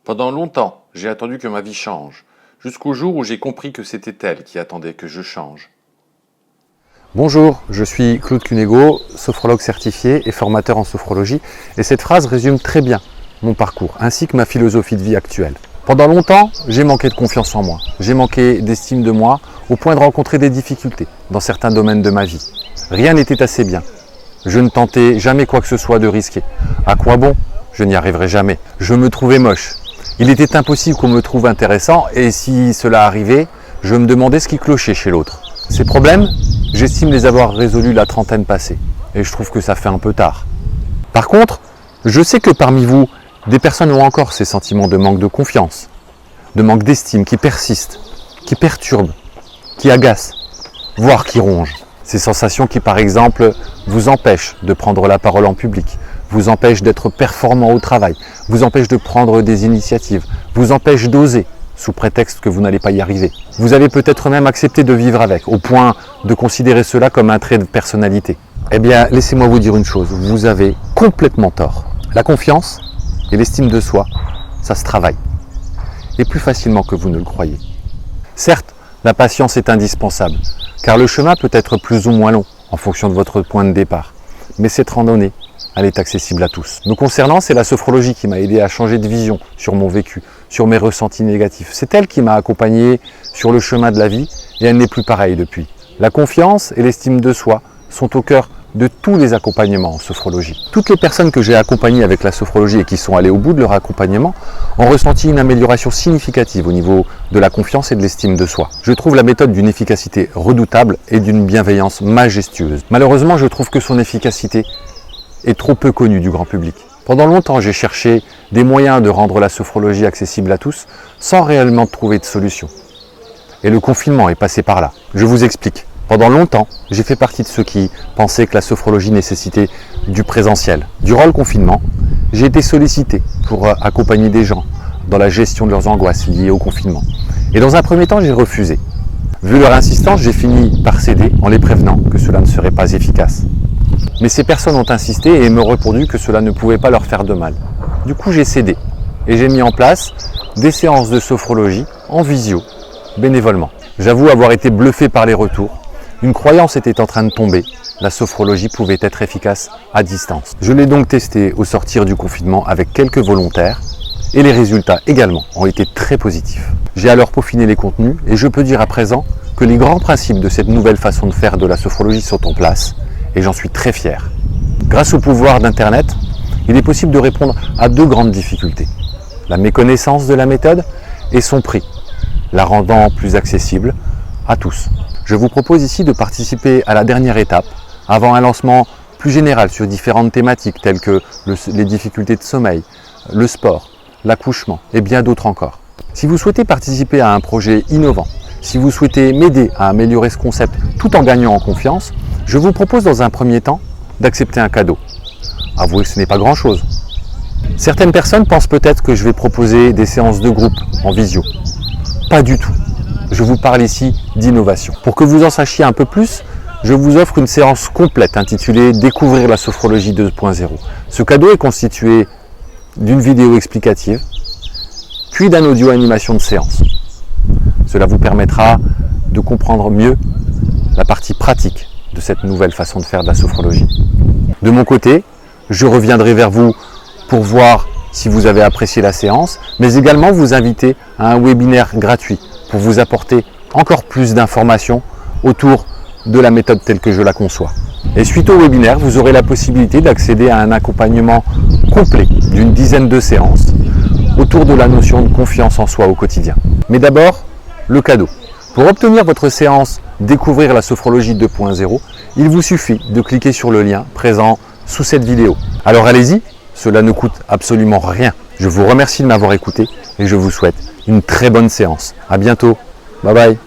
Pendant longtemps, j'ai attendu que ma vie change, jusqu'au jour où j'ai compris que c'était elle qui attendait que je change. Bonjour, je suis Claude Cunego, sophrologue certifié et formateur en sophrologie, et cette phrase résume très bien mon parcours, ainsi que ma philosophie de vie actuelle. Pendant longtemps, j'ai manqué de confiance en moi, j'ai manqué d'estime de moi, au point de rencontrer des difficultés dans certains domaines de ma vie. Rien n'était assez bien. Je ne tentais jamais quoi que ce soit de risqué. À quoi bon? Je n'y arriverai jamais. Je me trouvais moche. Il était impossible qu'on me trouve intéressant, et si cela arrivait, je me demandais ce qui clochait chez l'autre. Ces problèmes, j'estime les avoir résolus la trentaine passée, et je trouve que ça fait un peu tard. Par contre, je sais que parmi vous, des personnes ont encore ces sentiments de manque de confiance, de manque d'estime qui persistent, qui perturbent, qui agacent, voire qui rongent. Ces sensations qui, par exemple, vous empêchent de prendre la parole en public, vous empêchent d'être performant au travail, vous empêchent de prendre des initiatives, vous empêchent d'oser, sous prétexte que vous n'allez pas y arriver. Vous avez peut-être même accepté de vivre avec, au point de considérer cela comme un trait de personnalité. Eh bien, laissez-moi vous dire une chose, vous avez complètement tort. La confiance et l'estime de soi, ça se travaille. Et plus facilement que vous ne le croyez. Certes, la patience est indispensable, car le chemin peut être plus ou moins long, en fonction de votre point de départ. Mais cette randonnée, elle est accessible à tous. Me concernant, c'est la sophrologie qui m'a aidé à changer de vision sur mon vécu, sur mes ressentis négatifs. C'est elle qui m'a accompagné sur le chemin de la vie et elle n'est plus pareille depuis. La confiance et l'estime de soi sont au cœur de tous les accompagnements en sophrologie. Toutes les personnes que j'ai accompagnées avec la sophrologie et qui sont allées au bout de leur accompagnement ont ressenti une amélioration significative au niveau de la confiance et de l'estime de soi. Je trouve la méthode d'une efficacité redoutable et d'une bienveillance majestueuse. Malheureusement, je trouve que son efficacité est trop peu connue du grand public. Pendant longtemps, j'ai cherché des moyens de rendre la sophrologie accessible à tous sans réellement trouver de solution. Et le confinement est passé par là. Je vous explique. Pendant longtemps, j'ai fait partie de ceux qui pensaient que la sophrologie nécessitait du présentiel. Durant le confinement, j'ai été sollicité pour accompagner des gens dans la gestion de leurs angoisses liées au confinement. Et dans un premier temps, j'ai refusé. Vu leur insistance, j'ai fini par céder en les prévenant que cela ne serait pas efficace. Mais ces personnes ont insisté et m'ont répondu que cela ne pouvait pas leur faire de mal. Du coup, j'ai cédé et j'ai mis en place des séances de sophrologie en visio, bénévolement. J'avoue avoir été bluffé par les retours. Une croyance était en train de tomber. La sophrologie pouvait être efficace à distance. Je l'ai donc testé au sortir du confinement avec quelques volontaires et les résultats également ont été très positifs. J'ai alors peaufiné les contenus et je peux dire à présent que les grands principes de cette nouvelle façon de faire de la sophrologie sont en place et j'en suis très fier. Grâce au pouvoir d'Internet, il est possible de répondre à deux grandes difficultés. La méconnaissance de la méthode et son prix, la rendant plus accessible à tous. Je vous propose ici de participer à la dernière étape, avant un lancement plus général sur différentes thématiques telles que les difficultés de sommeil, le sport, l'accouchement et bien d'autres encore. Si vous souhaitez participer à un projet innovant, si vous souhaitez m'aider à améliorer ce concept tout en gagnant en confiance, je vous propose dans un premier temps d'accepter un cadeau. Avouez que ce n'est pas grand-chose. Certaines personnes pensent peut-être que je vais proposer des séances de groupe en visio. Pas du tout. Je vous parle ici d'innovation. Pour que vous en sachiez un peu plus, je vous offre une séance complète intitulée « Découvrir la sophrologie 2.0 ». Ce cadeau est constitué d'une vidéo explicative, puis d'un audio animation de séance. Cela vous permettra de comprendre mieux la partie pratique de cette nouvelle façon de faire de la sophrologie. De mon côté, je reviendrai vers vous pour voir si vous avez apprécié la séance, mais également vous inviter à un webinaire gratuit pour vous apporter encore plus d'informations autour de la méthode telle que je la conçois. Et suite au webinaire, vous aurez la possibilité d'accéder à un accompagnement complet d'une dizaine de séances autour de la notion de confiance en soi au quotidien. Mais d'abord, le cadeau. Pour obtenir votre séance Découvrir la sophrologie 2.0, il vous suffit de cliquer sur le lien présent sous cette vidéo. Alors allez-y, cela ne coûte absolument rien. Je vous remercie de m'avoir écouté et je vous souhaite une très bonne séance. À bientôt. Bye bye.